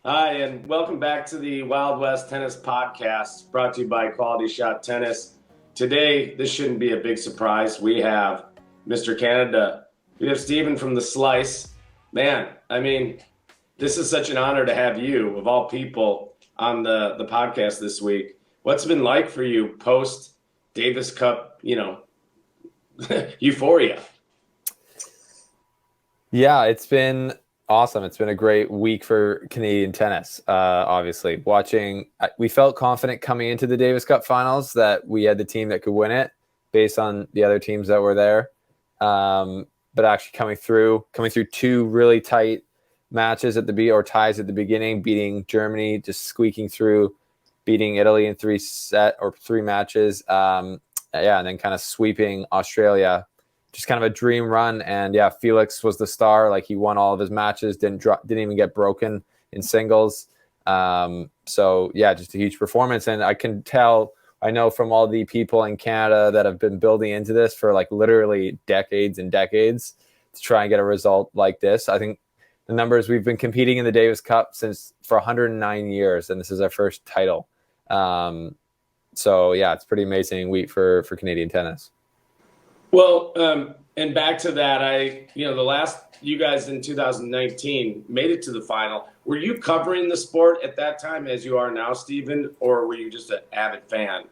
Hi, and welcome back to the Wild West Tennis Podast, brought to you by QualityShot Tennis. Today, this shouldn't be a big surprise. We have Mr. Canada. We have Stephen from The Slice. Man, I mean, this is such an honor to have you, of all people, on the podcast this week. What's it been like for you post Davis Cup, euphoria? Yeah, it's been awesome. It's been a great week for Canadian tennis. Obviously, we felt confident coming into the Davis Cup finals that we had the team that could win it based on the other teams that were there. But actually coming through two really tight matches ties at the beginning, beating Germany, just squeaking through, beating Italy in three matches. And then kind of sweeping Australia. Just kind of a dream run. And yeah, Felix was the star. Like, he won all of his matches, didn't even get broken in singles. So yeah, just a huge performance. And I know from all the people in Canada that have been building into this for like literally decades and decades to try and get a result like this. I think the numbers, we've been competing in the Davis Cup for 109 years, and this is our first title. So yeah, it's pretty amazing week for Canadian tennis. Well, and back to that, the last, you guys in 2019 made it to the final. Were you covering the sport at that time as you are now, Stephen, or were you just an avid fan?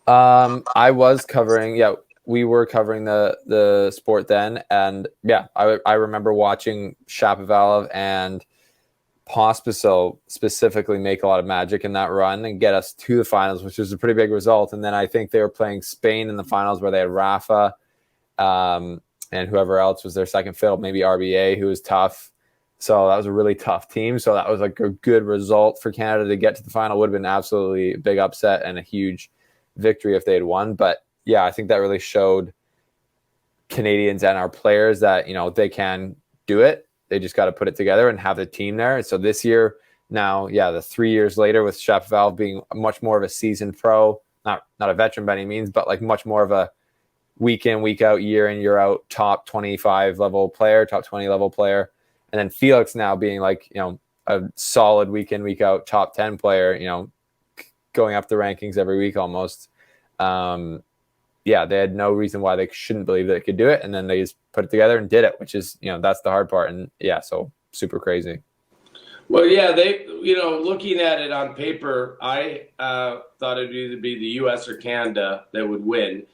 I was covering, we were covering the sport then. And yeah, I remember watching Shapovalov and Pospisil specifically make a lot of magic in that run and get us to the finals, which was a pretty big result. And then I think they were playing Spain in the finals where they had Rafa and whoever else was their second fiddle, maybe RBA, who was tough. So that was a really tough team. So that was like a good result for Canada to get to the final. Would have been absolutely a big upset and a huge victory if they had won. But yeah, I think that really showed Canadians and our players that, they can do it. They just got to put it together and have the team there. And so this year now, the 3 years later with Shapovalov being much more of a seasoned pro, not a veteran by any means, but like much more of a week in, week out, year in, year out, top 25 level player, top 20 level player. And then Felix now being like, a solid week in, week out, top 10 player, going up the rankings every week almost. They had no reason why they shouldn't believe that they could do it. And then they just put it together and did it, which is, that's the hard part. And so super crazy. Well, yeah, they, looking at it on paper, I thought it'd either be the U.S. or Canada that would win.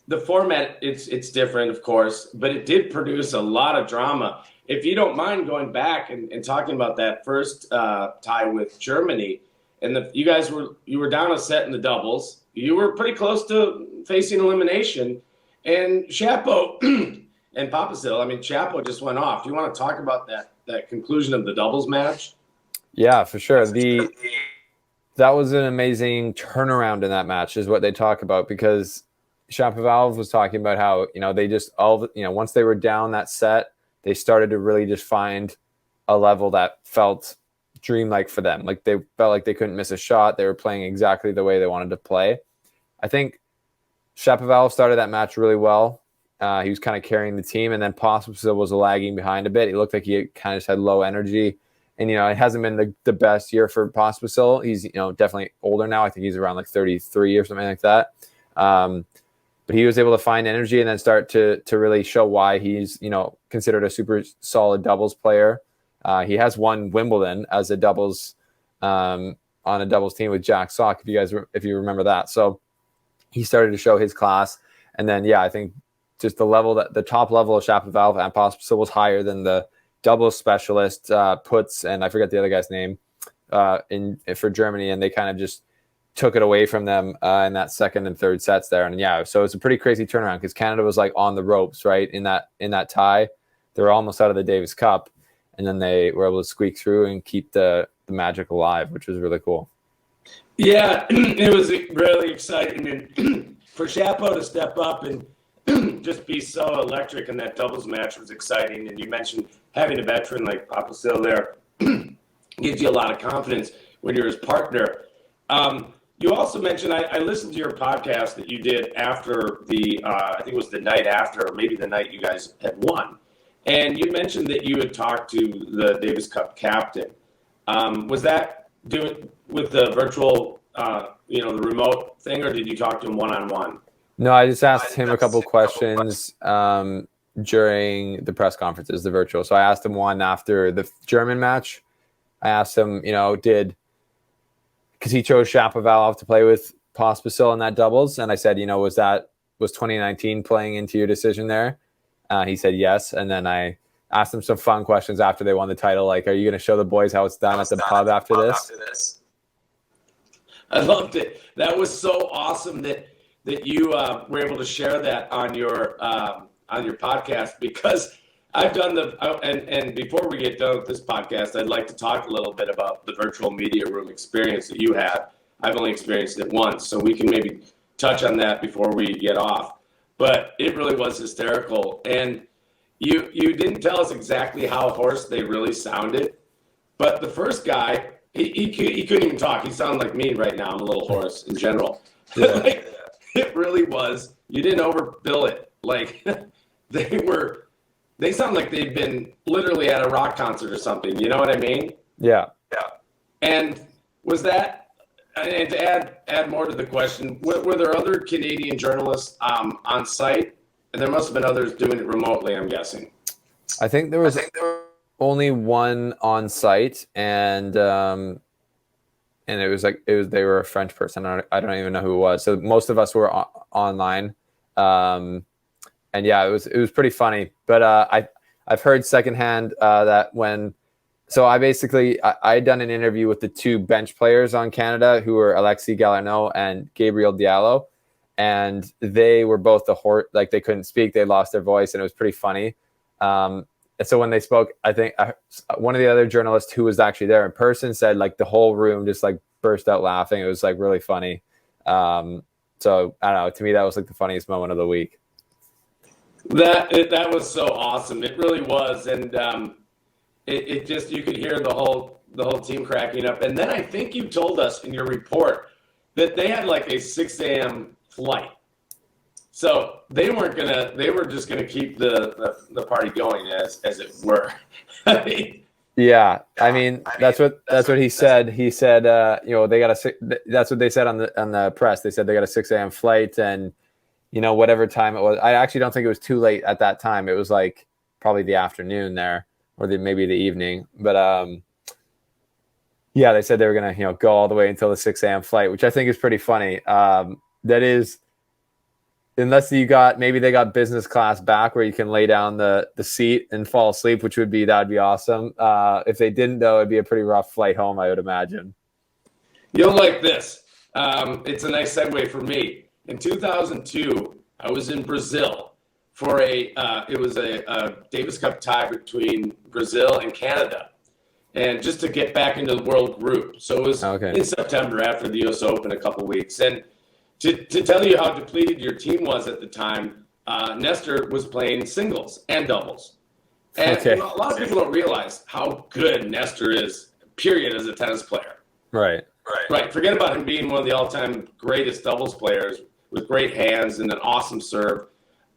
The format, it's different, of course, but it did produce a lot of drama. If you don't mind going back and talking about that first tie with Germany, and you guys were down a set in the doubles. You were pretty close to facing elimination, and Chapo and Pospisil. Chapo just went off. Do you want to talk about that conclusion of the doubles match? Yeah, for sure. That was an amazing turnaround in that match, is what they talk about, because Shapovalov was talking about how they just once they were down that set, they started to really just find a level that felt dreamlike for them. Like, they felt like they couldn't miss a shot. They were playing exactly the way they wanted to play. I think Shapovalov started that match really well. He was kind of carrying the team, and then Pospisil was lagging behind a bit. He looked like he kind of just had low energy, and it hasn't been the best year for Pospisil. He's definitely older now. I think he's around like 33 or something like that. But he was able to find energy and then start to really show why he's considered a super solid doubles player. He has won Wimbledon as a doubles on a doubles team with Jack Sock, if you remember that. So he started to show his class. And then, I think just the top level of Shapovalov and Pospisil was higher than the doubles specialist Putz, and I forget the other guy's name for Germany. And they kind of just took it away from them in that second and third sets there. And so it's a pretty crazy turnaround, because Canada was like on the ropes, right? In that tie, they were almost out of the Davis Cup. And then they were able to squeak through and keep the magic alive, which was really cool. Yeah, it was really exciting. And for Chapo to step up and just be so electric in that doubles match was exciting. And you mentioned having a veteran like Pospisil there gives you a lot of confidence when you're his partner. You also mentioned, I listened to your podcast that you did after I think it was the night after, or maybe the night you guys had won. And you mentioned that you had talked to the Davis Cup captain. Was that doing with the virtual, the remote thing, or did you talk to him one-on-one? No, I just asked him a couple questions during the press conferences, the virtual. So I asked him one after the German match. I asked him, because he chose Shapovalov to play with Pospisil in that doubles, and I said, was 2019 playing into your decision there? He said yes, and then I asked him some fun questions after they won the title, like, are you going to show the boys how it's done at the pub after this? I loved it. That was so awesome that you were able to share that on your podcast, because I've done and before we get done with this podcast, I'd like to talk a little bit about the virtual media room experience that you had. I've only experienced it once, so we can maybe touch on that before we get off. But it really was hysterical. And you didn't tell us exactly how hoarse they really sounded. But the first guy, he couldn't even talk. He sounded like me right now. I'm a little hoarse in general. Yeah. It really was. You didn't overbill it. Like, they sound like they'd been literally at a rock concert or something. You know what I mean? Yeah. And was that, and to add more to the question, were there other Canadian journalists on site? And there must have been others doing it remotely, I'm guessing. I think there was only one on site, and they were a French person. I don't even know who it was. So most of us were online, and yeah, it was pretty funny. But I've heard secondhand that when. So I had done an interview with the two bench players on Canada, who were Alexis Galarneau and Gabriel Diallo, and they were both like they couldn't speak, they lost their voice, and it was pretty funny. And so when they spoke, I think one of the other journalists who was actually there in person said like the whole room just like burst out laughing. It was like really funny. So I don't know. To me, that was like the funniest moment of the week. That was so awesome. It really was, and it just, you could hear the whole team cracking up. And then I think you told us in your report that they had like a 6 a.m. flight. So they were just gonna keep the party going as it were. I mean, yeah, I mean that's what he said. He said they got that's what they said on the press. They said they got a 6 a.m. flight, and whatever time it was. I actually don't think it was too late at that time. It was like probably the afternoon there, or maybe the evening. But yeah, they said they were gonna go all the way until the 6 a.m. flight, which I think is pretty funny. That is, unless they got business class back where you can lay down the seat and fall asleep, that'd be awesome. If they didn't, though, it'd be a pretty rough flight home, I would imagine. You'll like this. It's a nice segue for me. In 2002, I was in Brazil for a Davis Cup tie between Brazil and Canada, and just to get back into the world group. So it was in September after the U.S. Open, a couple weeks. And to tell you how depleted your team was at the time, Nestor was playing singles and doubles. And a lot of people don't realize how good Nestor is, period, as a tennis player. Right. Forget about him being one of the all-time greatest doubles players with great hands and an awesome serve.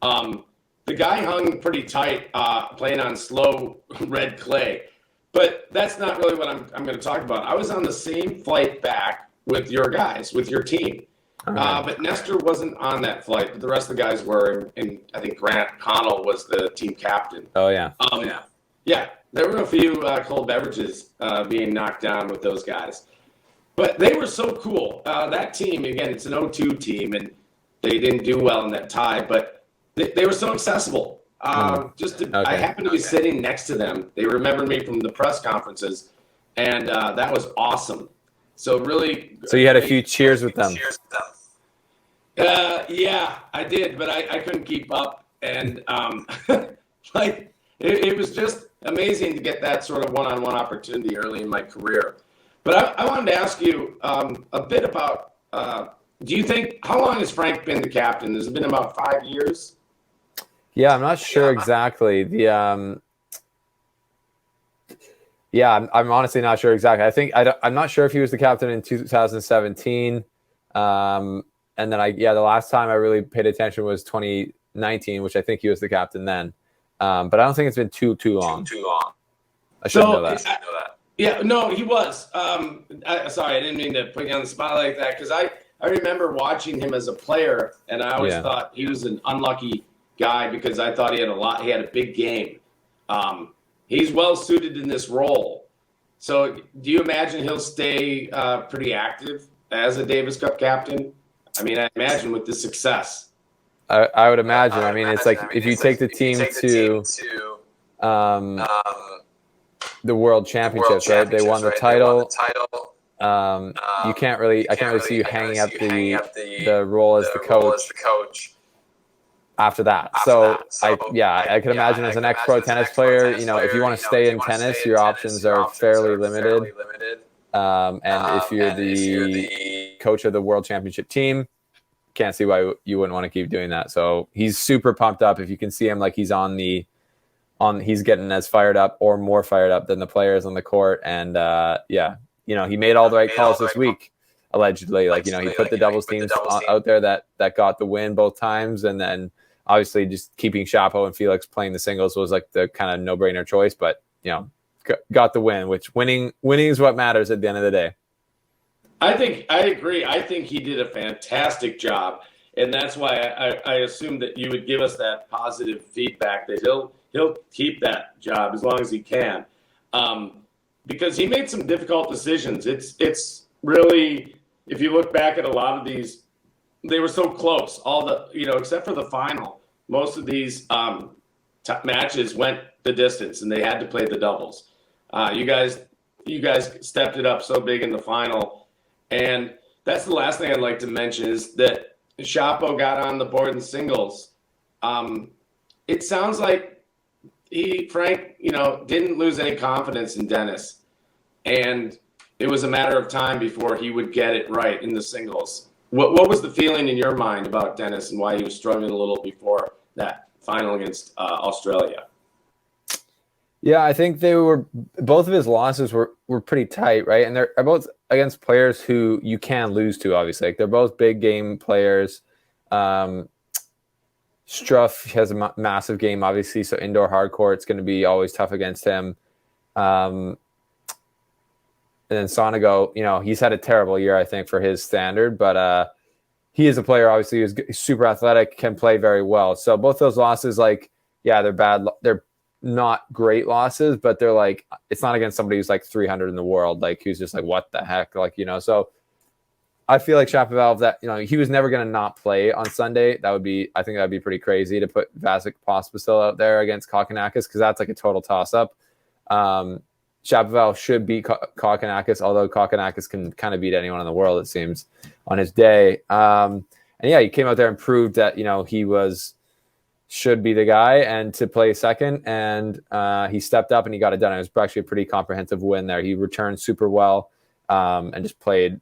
The guy hung pretty tight playing on slow red clay. But that's not really what I'm going to talk about. I was on the same flight back with your guys, with your team. But Nestor wasn't on that flight, but the rest of the guys were, and I think Grant Connell was the team captain. Oh, yeah. Yeah, there were a few cold beverages being knocked down with those guys. But they were so cool. That team, again, it's an 0-2 team, and they didn't do well in that tie, but they were so accessible. I happened to be sitting next to them. They remembered me from the press conferences, and that was awesome. So really. So you had a few cheers with them. Yeah, I did, but I couldn't keep up, and it was just amazing to get that sort of one-on-one opportunity early in my career. But I wanted to ask you a bit about. Do you think, how long has Frank been the captain? Has it been about 5 years? Yeah, I'm not sure exactly. I'm honestly not sure exactly. I'm not sure if he was the captain in 2017. And then the last time I really paid attention was 2019, which I think he was the captain then. But I don't think it's been too long. I should know that. Yeah, no, he was. Sorry, I didn't mean to put you on the spot like that, because I remember watching him as a player, and I always thought he was an unlucky guy because I thought he had a big game. He's well suited in this role. So do you imagine he'll stay pretty active as a Davis Cup captain? I mean, I imagine with the success. I would imagine. I mean, it's like if you take the team to the World Championships, right? They won the title. I can't really see you hanging up the role as the coach after that. I can imagine as an ex-pro tennis player, if you want to stay in tennis, your options are fairly limited. And if you're the coach of the World Championship team, can't see why you wouldn't want to keep doing that. So he's super pumped up. If you can see him, like he's he's getting as fired up or more fired up than the players on the court. And he made all the right calls this week, allegedly. He put the doubles teams out there that got the win both times, and then obviously just keeping Chapo and Felix playing the singles was like the kind of no-brainer choice. But got the win, which winning is what matters at the end of the day. I agree. I think he did a fantastic job, and that's why I assumed that you would give us that positive feedback that he'll keep that job as long as he can, because he made some difficult decisions. It's really, if you look back at a lot of these, they were so close. All the except for the final, most of these matches went the distance, and they had to play the doubles. You guys stepped it up so big in the final. And that's the last thing I'd like to mention is that Chapo got on the board in singles. It sounds like Frank didn't lose any confidence in Dennis. And it was a matter of time before he would get it right in the singles. What was the feeling in your mind about Dennis and why he was struggling a little before that final against Australia? Yeah, I think both of his losses were pretty tight, right? And they're both against players who you can lose to, obviously. Like, they're both big game players. Struff has a massive game, obviously, so indoor hard court, it's going to be always tough against him. And then Sonego, he's had a terrible year, I think, for his standard, but he is a player, obviously, who's super athletic, can play very well. So both those losses, they're bad. They're not great losses, but they're it's not against somebody who's 300 in the world, who's just what the heck, so I feel like Shapovalov, that he was never going to not play on Sunday. I think that'd be pretty crazy to put Vasek Pospisil out there against Kokkinakis, because that's a total toss-up. Shapovalov should beat Kokkinakis, although Kokkinakis can kind of beat anyone in the world, it seems, on his day. He came out there and proved that he should be the guy and to play second, and he stepped up and he got it done. It was actually a pretty comprehensive win there. He returned super well and just played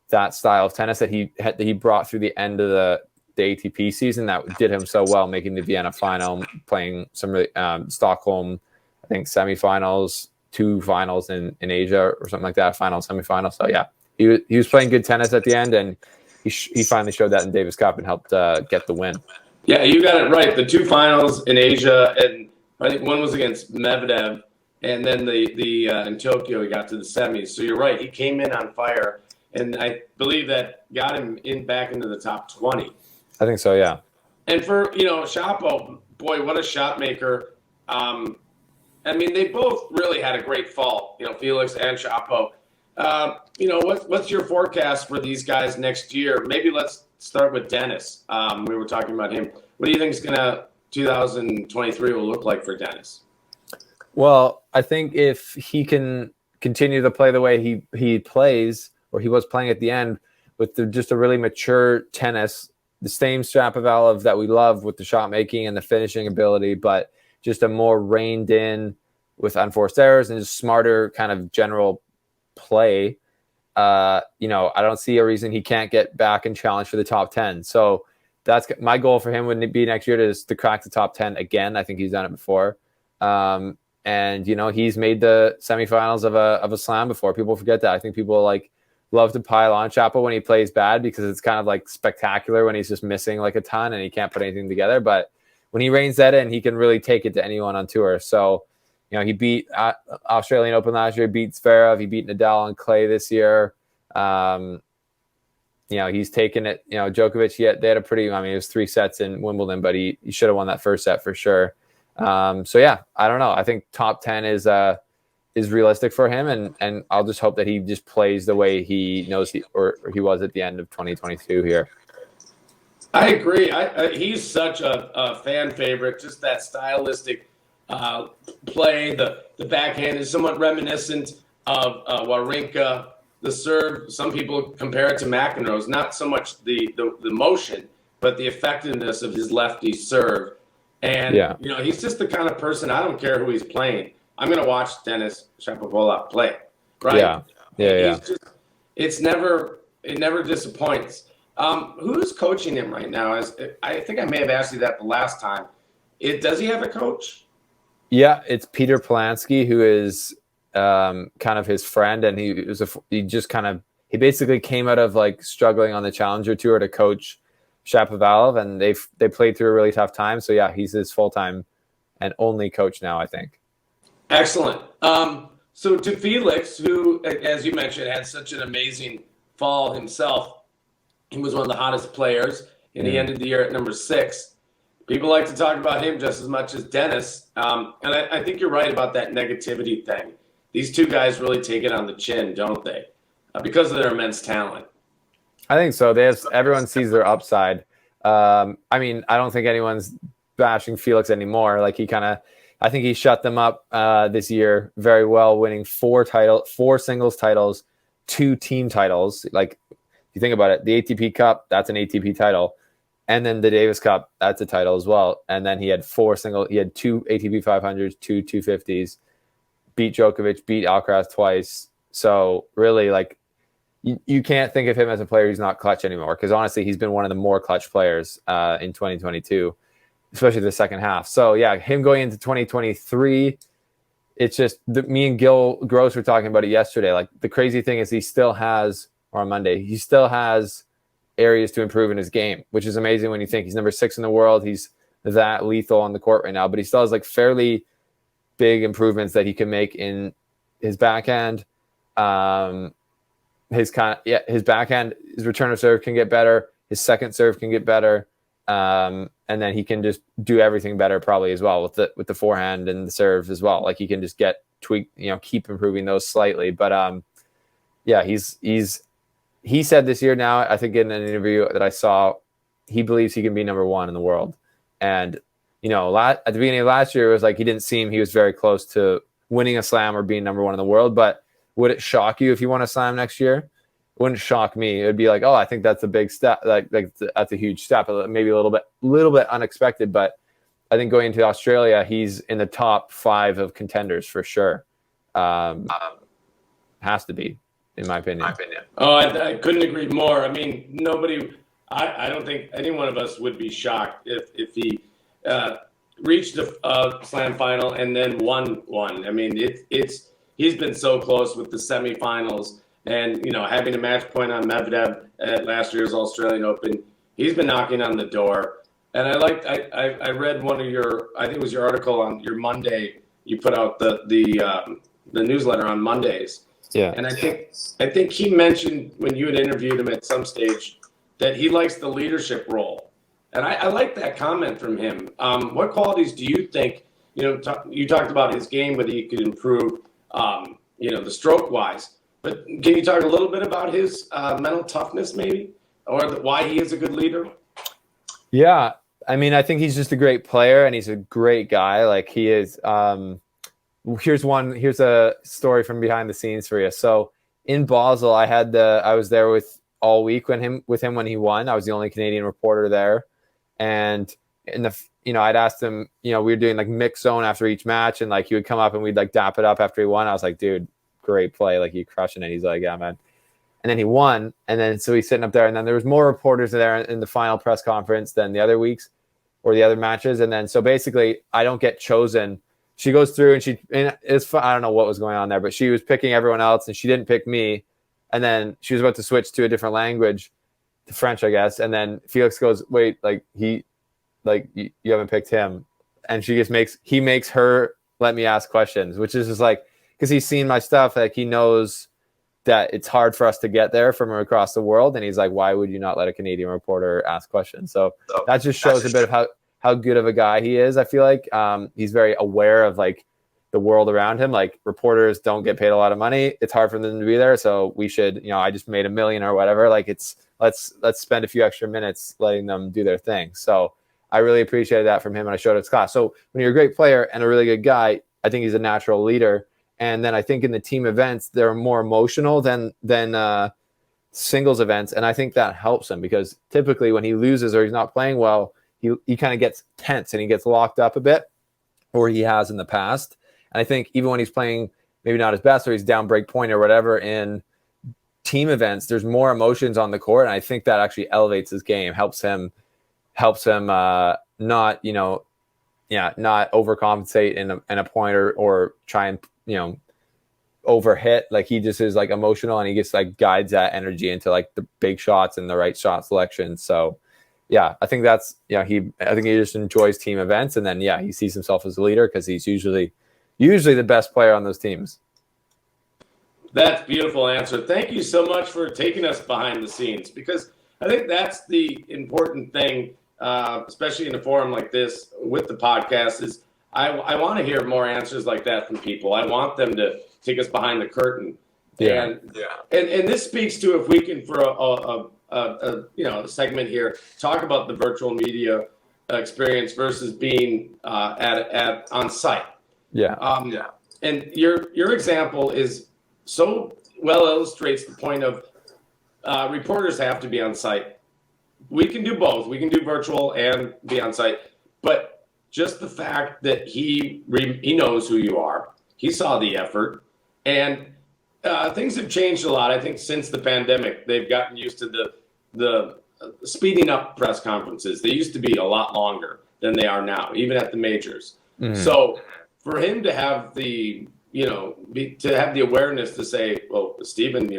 that style of tennis that he brought through the end of the ATP season that did him so well, making the Vienna final, playing some really Stockholm, I think semifinals, 2 finals in Asia or something like that, final, semifinal. So yeah, he was playing good tennis at the end, and he finally showed that in Davis Cup and helped get the win. Yeah, you got it right. The 2 finals in Asia, and I think one was against Medvedev, and then the in Tokyo he got to the semis. So you're right. He came in on fire, and I believe that got him back into the top 20. I think so, yeah. And for Chapo, boy, what a shot maker. They both really had a great fall. Felix and Chapo. What's your forecast for these guys next year? Maybe let's start with Dennis. We were talking about him. What do you think 2023 will look like for Dennis? Well, I think if he can continue to play the way he plays, or he was playing at the end, with just a really mature tennis, the same Shapovalov that we love with the shot making and the finishing ability, but just a more reined in with unforced errors and just smarter kind of general play. I don't see a reason he can't get back and challenge for the top 10. So that's my goal for him would be next year to crack the top 10 again. I think he's done it before. He's made the semifinals of a slam before. People forget that. I think people love to pile on Chapo when he plays bad, because it's kind of spectacular when he's just missing a ton and he can't put anything together. But when he reins that in, he can really take it to anyone on tour. So, he beat Australian Open last year, beat Zverev, he beat Nadal and Clay this year. He's taken it. Djokovic, they had a pretty, it was 3 sets in Wimbledon, but he should have won that first set for sure. I don't know. I think top 10 is realistic for him, and I'll just hope that he just plays the way he knows he was at the end of 2022 here. I agree. He's such a fan favorite. Just that stylistic play. The backhand is somewhat reminiscent of Wawrinka. The serve, some people compare it to McEnroe's. Not so much the motion, but the effectiveness of his lefty serve. And he's just the kind of person. I don't care who he's playing. I'm going to watch Denis Shapovalov play. Right? Yeah. It never disappoints. Who's coaching him right now? I think I may have asked you that the last time. Does he have a coach? Yeah, it's Peter Polansky, who is kind of his friend, and he basically came out of like struggling on the Challenger Tour to coach Shapovalov, and they played through a really tough time. So yeah, he's his full-time and only coach now, I think. Excellent. So to Felix, who, as you mentioned, had such an amazing fall himself, he was one of the hottest players, and he ended the year at number 6. People like to talk about him just as much as Denis, and I think you're right about that negativity thing. These two guys really take it on the chin, don't they? Because of their immense talent. I think so. Everyone sees their upside. I don't think anyone's bashing Felix anymore. Like I think he shut them up this year very well, winning 4 singles titles, 2 team titles. Like, if you think about it, the ATP Cup, that's an ATP title. And then the Davis Cup, that's a title as well. And then he had 2 ATP 500s, 2 250s, beat Djokovic, beat Alcaraz twice. So really, like, you can't think of him as a player who's not clutch anymore, because honestly, he's been one of the more clutch players in 2022, especially the second half. So yeah, him going into 2023, it's just me and Gil Gross were talking about it yesterday. Like, the crazy thing is he still has areas to improve in his game, which is amazing when you think he's number 6 in the world. He's that lethal on the court right now, but he still has like fairly big improvements that he can make in his backhand. His backhand, his return of serve can get better. His second serve can get better. And then he can just do everything better probably as well with the forehand and the serve as well. Like, he can just keep improving those slightly. But he said this year now, I think in an interview that I saw, he believes he can be number 1 in the world. And, at the beginning of last year, it was like he was very close to winning a slam or being number 1 in the world. But would it shock you if he won a slam next year? It wouldn't shock me. It would be like, oh, I think that's a big step. Like that's a huge step. Maybe a little bit unexpected. But I think going into Australia, he's in the top 5 of contenders for sure. Has to be, in my opinion. Oh, I couldn't agree more. I mean, I don't think any one of us would be shocked if he reached a slam final and then won one. I mean, he's been so close with the semifinals, and having a match point on Medvedev at last year's Australian Open. He's been knocking on the door, and I read one of I think it was your article on your Monday. You put out the newsletter on Mondays. Yeah. And I think he mentioned when you had interviewed him at some stage that he likes the leadership role. And I like that comment from him. What qualities do you think, you talked about his game, whether he could improve, the stroke wise, but can you talk a little bit about his mental toughness maybe, or why he is a good leader? Yeah. I mean, I think he's just a great player, and he's a great guy. Like, he is, here's a story from behind the scenes for you. So in Basel, I was there all week with him when he won. I was the only Canadian reporter there. And I'd asked him, we were doing like mixed zone after each match, and like he would come up and we'd like dap it up after he won. I was like, dude, great play. Like, you crushing it. He's like, yeah, man. And then he won. And then, so he's sitting up there, and then there was more reporters there in the final press conference than the other weeks or the other matches. And then, so basically I don't get chosen. She goes through and I don't know what was going on there, but she was picking everyone else and she didn't pick me. And then she was about to switch to a different language, to French, I guess. And then Felix goes, wait, like like you haven't picked him, and he makes her let me ask questions, which is just like, because he's seen my stuff, like he knows that it's hard for us to get there from across the world, and he's like, why would you not let a Canadian reporter ask questions? So that just shows a bit of how good of a guy he is. I feel like he's very aware of like the world around him. Like reporters don't get paid a lot of money. It's hard for them to be there. So we should, I just made $1 million or whatever. Like let's spend a few extra minutes letting them do their thing. So I really appreciated that from him, and I showed it to class. So when you're a great player and a really good guy, I think he's a natural leader. And then I think in the team events, they're more emotional than singles events. And I think that helps him, because typically when he loses or he's not playing well, he kind of gets tense and he gets locked up a bit, or he has in the past. And I think even when he's playing maybe not his best, or he's down break point or whatever in team events, there's more emotions on the court. And I think that actually elevates his game, helps him not, not overcompensate in a point or try and, overhit. Like he just is like emotional, and he gets like guides that energy into like the big shots and the right shot selection. So yeah, I think that's, I think he just enjoys team events, and then he sees himself as a leader because he's usually the best player on those teams. That's a beautiful answer. Thank you so much for taking us behind the scenes, because I think that's the important thing, especially in a forum like this with the podcast, is I want to hear more answers like that from people. I want them to take us behind the curtain. And this speaks to, if we can, for a segment here, talk about the virtual media experience versus being on site. And your example is so well illustrates the point of reporters have to be on site. We can do both. We can do virtual and be on site, but just the fact that he knows who you are, he saw the effort, and things have changed a lot. I think since the pandemic, they've gotten used to the speeding up press conferences. They used to be a lot longer than they are now, even at the majors. Mm-hmm. So for him to have the awareness to say, well, Stephen,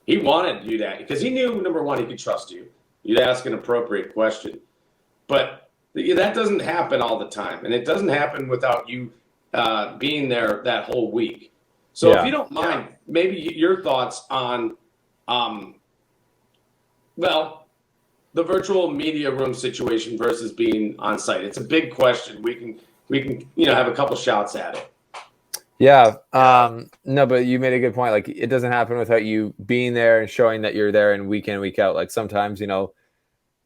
he wanted you that, because he knew, number one, he could trust you. You'd ask an appropriate question, but that doesn't happen all the time, and it doesn't happen without you being there that whole week. So if you don't mind, maybe your thoughts on, the virtual media room situation versus being on site. It's a big question. We can have a couple shots at it. Yeah. No, but you made a good point. Like, it doesn't happen without you being there and showing that you're there, and week in, week out. Like sometimes,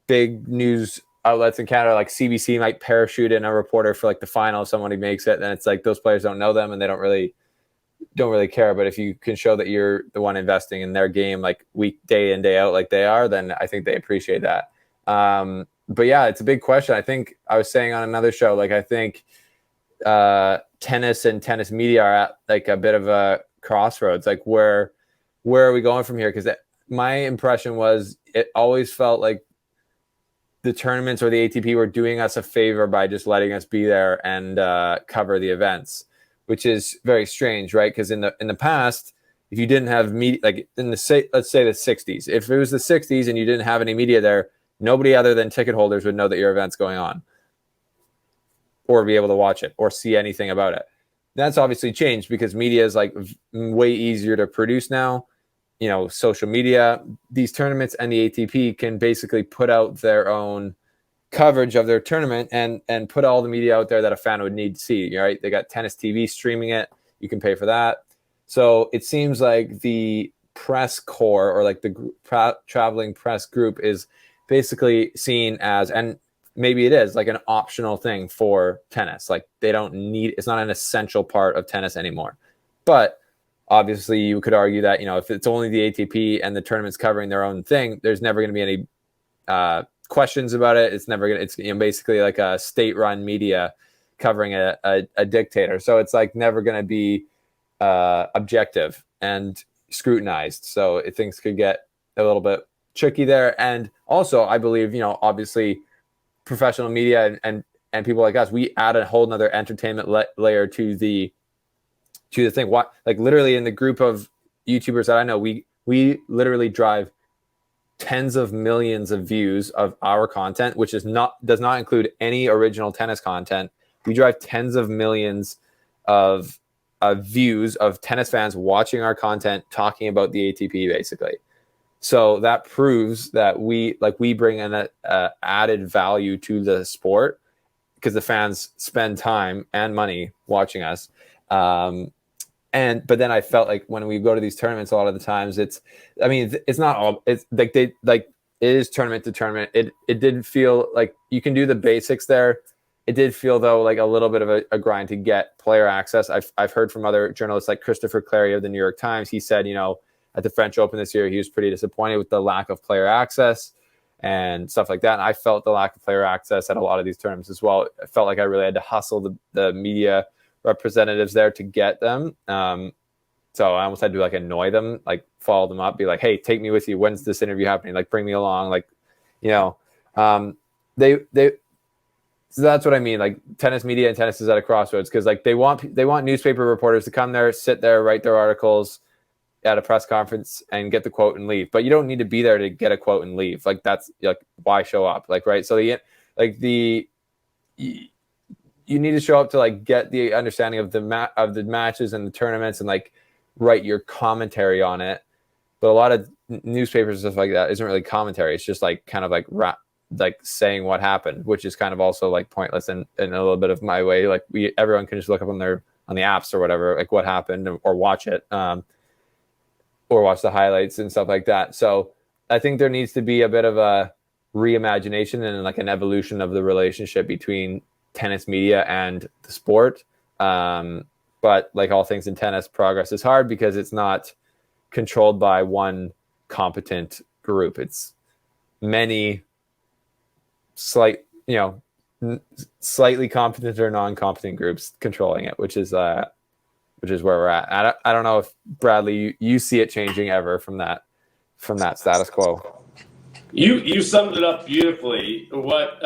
big news outlets in Canada, like CBC, might parachute in a reporter for like the final, someone who makes it. Then it's like those players don't know them and they don't really care. But if you can show that you're the one investing in their game, like day in, day out, like they are, then I think they appreciate that. But yeah, it's a big question. I think I was saying on another show, like, I think tennis and tennis media are at like a bit of a crossroads. Like where are we going from here? Because my impression was it always felt like the tournaments or the ATP were doing us a favor by just letting us be there and cover the events, which is very strange, right? Because in the past, if you didn't have media, like let's say the 60s, if it was the 60s and you didn't have any media there, nobody other than ticket holders would know that your event's going on, or be able to watch it or see anything about it. That's obviously changed because media is like way easier to produce now. Social media, these tournaments and the ATP can basically put out their own coverage of their tournament and put all the media out there that a fan would need to see, right? They got Tennis TV streaming it. You can pay for that. So it seems like the press corps, or like the traveling press group, is basically seen as, and maybe it is, like an optional thing for tennis. Like they don't need, it's not an essential part of tennis anymore. But obviously, you could argue that, if it's only the ATP and the tournament's covering their own thing, there's never going to be any questions about it. It's never going to, it's basically like a state-run media covering a dictator. So it's like never going to be objective and scrutinized. So things could get a little bit tricky there. And also, I believe, obviously, professional media and people like us, we add a whole nother entertainment layer to the thing. What, like literally in the group of YouTubers that I know, we literally drive tens of millions of views of our content, which does not include any original tennis content. We drive tens of millions of views of tennis fans watching our content, talking about the ATP, basically. So that proves that we bring an added value to the sport, because the fans spend time and money watching us. But then I felt like when we go to these tournaments, a lot of the times it's not all, it's like it is tournament to tournament. It did feel like you can do the basics there. It did feel, though, like a little bit of a grind to get player access. I've heard from other journalists like Christopher Clary of the New York Times. He said, at the French Open this year, he was pretty disappointed with the lack of player access and stuff like that. And I felt the lack of player access at a lot of these tournaments as well. I felt like I really had to hustle the media representatives there to get them. So I almost had to annoy them, follow them up, be like, hey, take me with you. When's this interview happening? Bring me along. So that's what I mean. Tennis media and tennis is at a crossroads, because they want newspaper reporters to come there, sit there, write their articles at a press conference and get the quote and leave. But you don't need to be there to get a quote and leave. That's why show up? Right. So you need to show up to get the understanding of the matches and the tournaments and write your commentary on it. But a lot of newspapers and stuff like that isn't really commentary. It's just saying what happened, which is kind of also pointless and in a little bit of my way. Everyone can just look up on the apps or whatever, what happened, or watch it, or watch the highlights and stuff like that. So I think there needs to be a bit of a reimagination and an evolution of the relationship between tennis media and the sport. But like all things in tennis, progress is hard because it's not controlled by one competent group. It's many slightly competent or non-competent groups controlling it, which is where we're at. I don't know if, Bradley, you see it changing ever from that status quo. You summed it up beautifully. What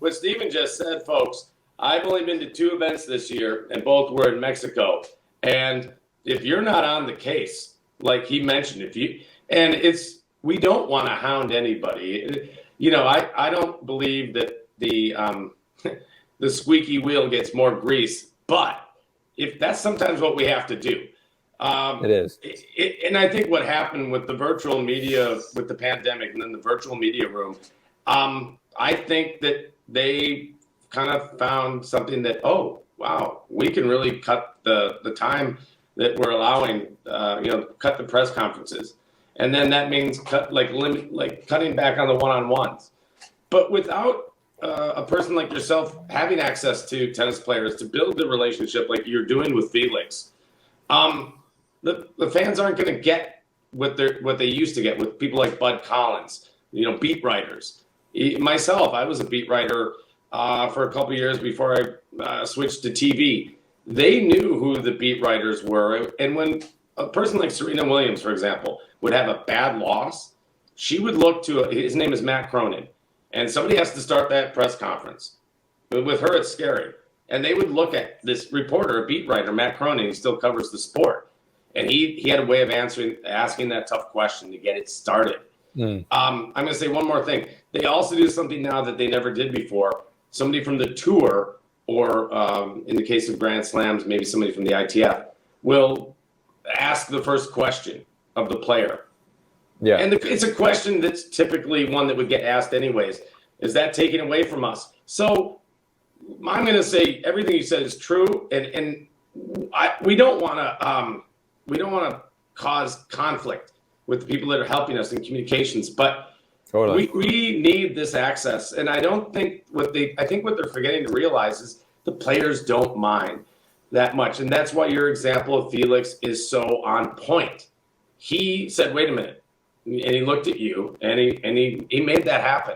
what Stephen just said, folks. I've only been to 2 events this year, and both were in Mexico. And if you're not on the case, like he mentioned, we don't want to hound anybody. I don't believe that the squeaky wheel gets more grease, but if that's sometimes what we have to do. It is. And I think what happened with the virtual media, with the pandemic and then the virtual media room, I think that they kind of found something that, oh, wow, we can really cut the time that we're allowing, cut the press conferences. And then that means cutting back on the one-on-ones. But without a person like yourself having access to tennis players to build the relationship like you're doing with Felix, the fans aren't going to get what they used to get with people like Bud Collins, beat writers. Myself, I was a beat writer for a couple of years before I switched to TV. They knew who the beat writers were. And when a person like Serena Williams, for example, would have a bad loss, she would look to, his name is Matt Cronin, and somebody has to start that press conference. But with her, it's scary. And they would look at this reporter, a beat writer, Matt Cronin, he still covers the sport. And he had a way of asking that tough question to get it started. I'm going to say one more thing. They also do something now that they never did before. Somebody from the tour, or in the case of Grand Slams, maybe somebody from the ITF, will ask the first question of the player. Yeah. And it's a question that's typically one that would get asked anyways. Is that taken away from us? So I'm going to say everything you said is true, and we don't want to cause conflict with the people that are helping us in communications, but totally. we need this access. And I don't think I think what they're forgetting to realize is the players don't mind that much. And that's why your example of Felix is so on point. He said, wait a minute. And he looked at you and he made that happen.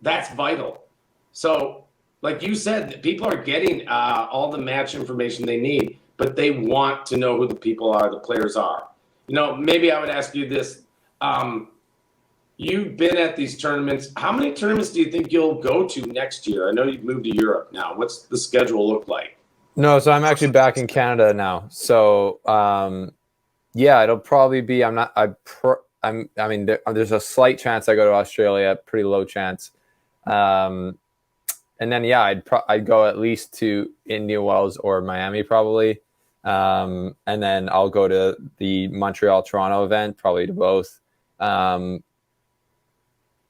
That's vital. So like you said, people are getting all the match information they need, but they want to know who the people are, the players are. Maybe I would ask you this. You've been at these tournaments. How many tournaments do you think you'll go to next year? I know you've moved to Europe now. What's the schedule look like? No, so I'm actually back in Canada now. So, yeah, it'll probably be, there's a slight chance I go to Australia, pretty low chance. And then, I'd go at least to Indian Wells or Miami probably. And then I'll go to the Montreal Toronto event, probably to both. And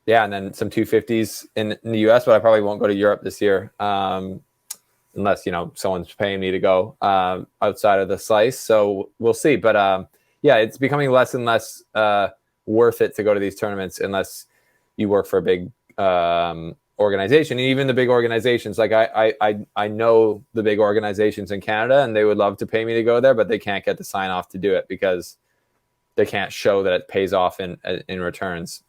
then some 250s in the US, but I probably won't go to Europe this year. Unless, someone's paying me to go outside of the slice. So we'll see. But it's becoming less and less worth it to go to these tournaments unless you work for a big organization. And even the big organizations, like I know the big organizations in Canada, and they would love to pay me to go there, but they can't get the sign off to do it because they can't show that it pays off in returns.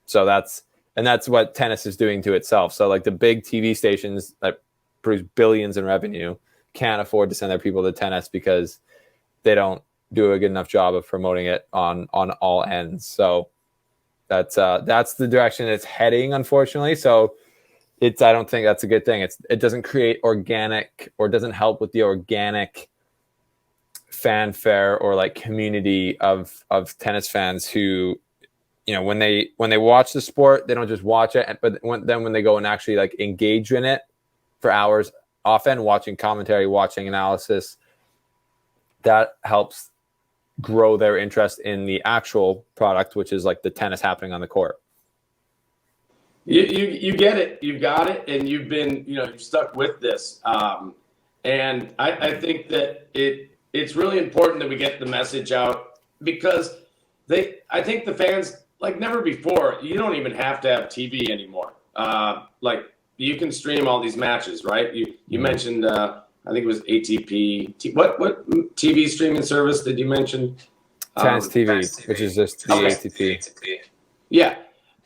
So that's what tennis is doing to itself. So like the big TV stations that produce billions in revenue can't afford to send their people to tennis because they don't do a good enough job of promoting it on all ends. So that's the direction it's heading, unfortunately. So I don't think that's a good thing. It doesn't create organic, or doesn't help with the organic fanfare or like community of tennis fans who, when they watch the sport, they don't just watch it, but when they go and actually like engage in it for hours, often watching commentary, watching analysis, that helps grow their interest in the actual product, which is like the tennis happening on the court. You get it, you got it, and you've been, you've stuck with this. And I think that it's really important that we get the message out, because I think the fans, like never before, you don't even have to have TV anymore. Like you can stream all these matches, right? You mentioned, I think it was ATP. What TV streaming service did you mention? Tennis TV, which is just the ATP. Yeah,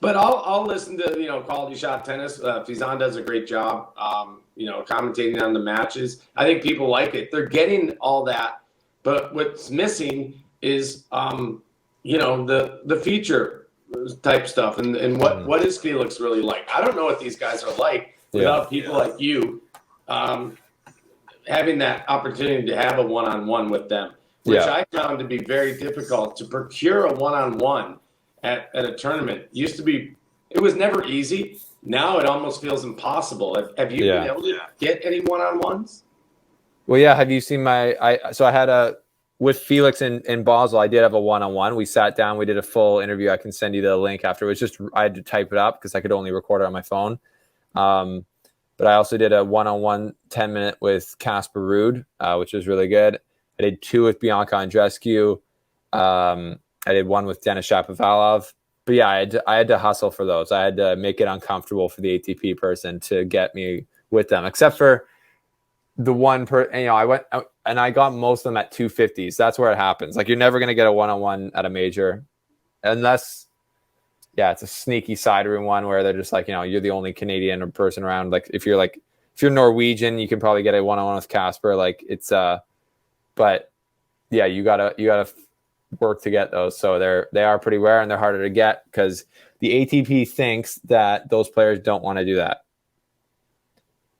but I'll listen to QualityShot Tennis. Fizan does a great job, commentating on the matches. I think people like it. They're getting all that, but what's missing is the feature type stuff and what is Felix really like. I don't know what these guys are like without people like you having that opportunity to have a one-on-one with them, which I found to be very difficult to procure a one-on-one at a tournament. It was never easy. Now it almost feels impossible. Have you been able to get any one-on-ones? Well, yeah. Have you seen with Felix in Basel, I did have a one-on-one. We sat down, we did a full interview. I can send you the link afterwards. I had to type it up because I could only record it on my phone. But I also did a one-on-one 10-minute with Casper Ruud, which was really good. I did 2 with Bianca Andreescu. I did 1 with Denis Shapovalov. But yeah, I had to hustle for those. I had to make it uncomfortable for the ATP person to get me with them, except for the one I went out and I got most of them at 250s. That's where it happens. Like you're never going to get a one-on-one at a major unless, it's a sneaky side room one where they're just like, you're the only Canadian person around. Like if you're Norwegian, you can probably get a one-on-one with Casper. Like it's, but yeah, you gotta work to get those. So they are pretty rare and they're harder to get because the ATP thinks that those players don't want to do that.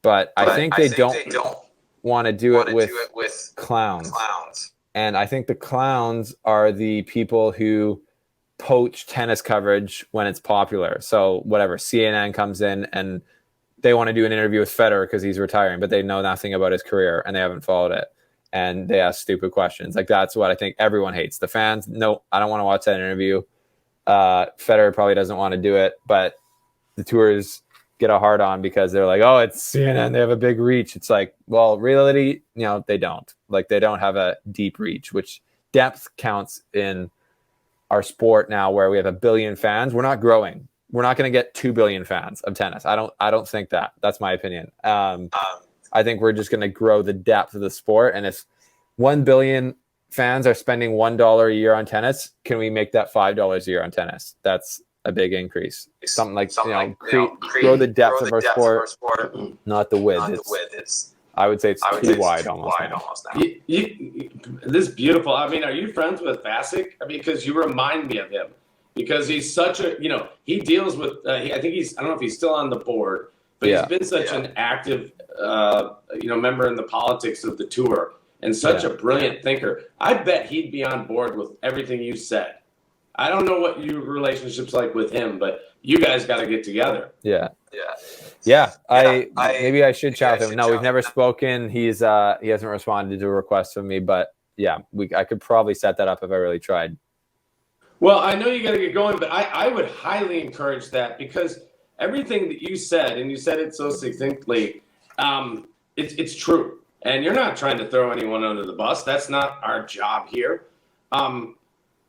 But I think they don't want to do it with clowns. And I think the clowns are the people who poach tennis coverage when it's popular. So whatever, CNN comes in and they want to do an interview with Federer because he's retiring, but they know nothing about his career and they haven't followed it. And they ask stupid questions. Like that's what I think everyone hates. The fans, no, I don't want to watch that interview. Federer probably doesn't want to do it, but the tours get a hard on because they're like, oh, it's CNN, they have a big reach. It's like, well, really, they don't. Like they don't have a deep reach, which depth counts in our sport now where we have 1 billion fans. We're not growing. We're not going to get 2 billion fans of tennis. I don't think that. That's my opinion. I think we're just going to grow the depth of the sport. And if 1 billion fans are spending $1 a year on tennis, can we make that $5 a year on tennis? That's a big increase. Something like grow the depth of our sport, not the width. I would say it's too wide almost now. This is beautiful. I mean, are you friends with Vasic? I mean, because you remind me of him. Because he's such a, he deals with, I don't know if he's still on the board, but he's been such an active, member in the politics of the tour and such a brilliant thinker. I bet he'd be on board with everything you said. I don't know what your relationship's like with him, but you guys got to get together. Yeah. Maybe I should chat with him. No, we've never spoken. He hasn't responded to a request from me, but yeah, I could probably set that up if I really tried. Well, I know you got to get going, but I would highly encourage that, because everything that you said, and you said it so succinctly, it's true. And you're not trying to throw anyone under the bus. That's not our job here. And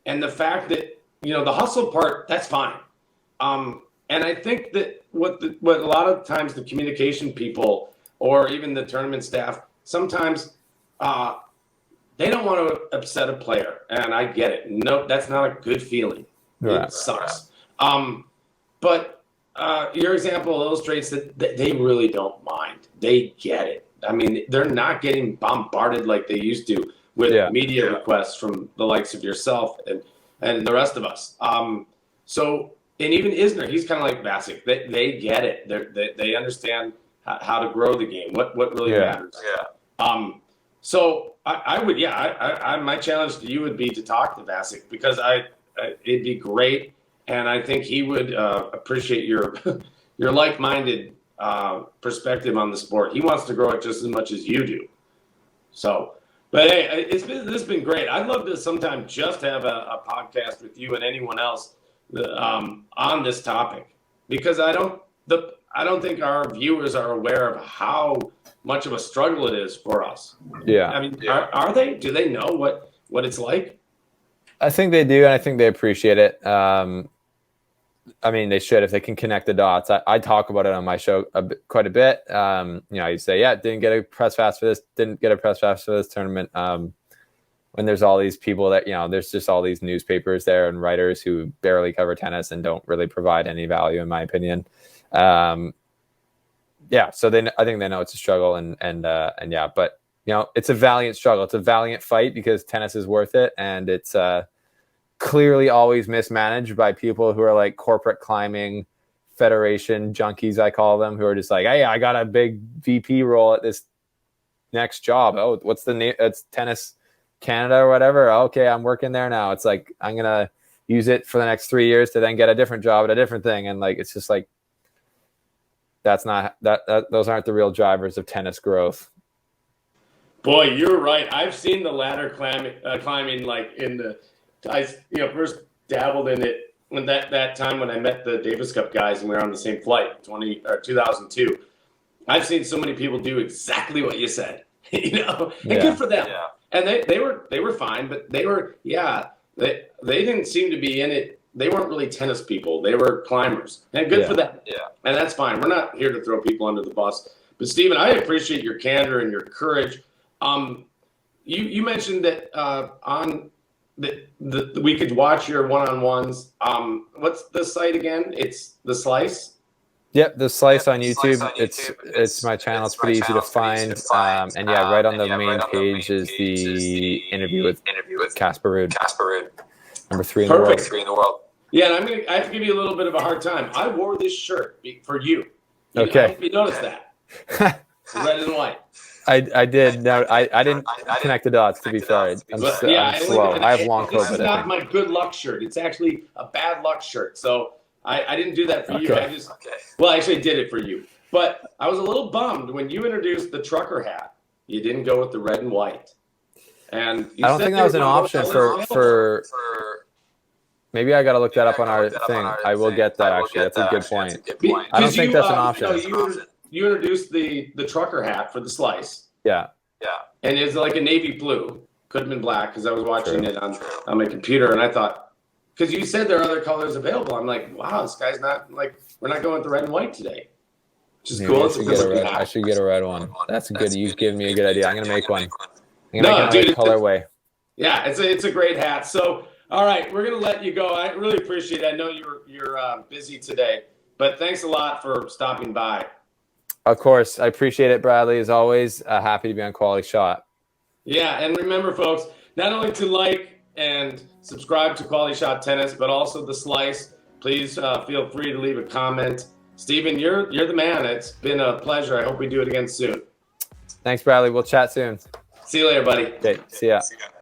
the fact that, the hustle part, that's fine. And I think that what a lot of times the communication people or even the tournament staff, sometimes they don't want to upset a player. And I get it. No, that's not a good feeling. Right. It sucks. But your example illustrates that they really don't mind. They get it. I mean, they're not getting bombarded like they used to with media requests from the likes of yourself and the rest of us. And even Isner, he's kind of like Bassick. They get it. They understand how to grow the game. What really matters. So I would, my challenge to you would be to talk to Bassick, because it'd be great, and I think he would appreciate your like-minded perspective on the sport. He wants to grow it just as much as you do. So, but hey, this has been great. I'd love to sometime just have a podcast with you and anyone else on this topic, because I don't think our viewers are aware of how much of a struggle it is for us. Yeah. I mean, are they? Do they know what it's like? I think they do, and I think they appreciate it. I mean, they should, if they can connect the dots. I talk about it on my show quite a bit. You say, didn't get a press pass for this, didn't get a press pass for this tournament. When there's all these people that, there's just all these newspapers there and writers who barely cover tennis and don't really provide any value, in my opinion. So I think they know it's a struggle, but it's a valiant struggle. It's a valiant fight, because tennis is worth it, and it's clearly always mismanaged by people who are like corporate climbing federation junkies, I call them, who are just like, hey, I got a big VP role at this next job. Oh, what's the name? It's Tennis Canada or whatever. Okay, I'm working there now. It's like, I'm gonna use it for the next 3 years to then get a different job at a different thing, and like, it's just like, that's not those aren't the real drivers of tennis growth. Boy, you're right. I've seen the ladder climbing like in the, I first dabbled in it when that time when I met the Davis Cup guys and we were on the same flight, 2002. I've seen so many people do exactly what you said, and good for them. Yeah. And they were fine, but they didn't seem to be in it. They weren't really tennis people. They were climbers, and good for them. Yeah. And that's fine. We're not here to throw people under the bus. But Stephen, I appreciate your candor and your courage. You mentioned that on we could watch your one-on-ones. What's the site again? It's The Slice? Yep, The Slice on YouTube. It's my channel. It's pretty easy to find. And right on the main page is the interview with Casper Ruud. Number 3 in the world. Yeah, and I have to give you a little bit of a hard time. I wore this shirt for you. Okay. I hope you noticed that. Red and white. I did. No, I didn't connect the dots, to be fair. I'm slow. I have long COVID. This is not my good luck shirt. It's actually a bad luck shirt. So I didn't do that for you. Well, I actually did it for you. But I was a little bummed when you introduced the trucker hat. You didn't go with the red and white. And I don't think that was an option for maybe I got to look that up on our thing. I will get that, actually. That's a good point. I don't think that's an option. You introduced the trucker hat for The Slice. Yeah. And it's like a navy blue. Could have been black, because I was watching it on my computer, and I thought, because you said there are other colors available. I'm like, wow, this guy's not like, we're not going with the red and white today. Which is cool. I should get a red one. That's good. You've given me a good idea. I'm going to make one. I'm going to make colorway. Yeah, it's a great hat. So, all right, we're going to let you go. I really appreciate it. I know you're busy today, but thanks a lot for stopping by. Of course. I appreciate it, Bradley, as always. Happy to be on Quality Shot. Yeah, and remember, folks, not only to like and subscribe to Quality Shot Tennis, but also The Slice. Please feel free to leave a comment. Stephen, you're the man. It's been a pleasure. I hope we do it again soon. Thanks, Bradley. We'll chat soon. See you later, buddy. Okay, see ya.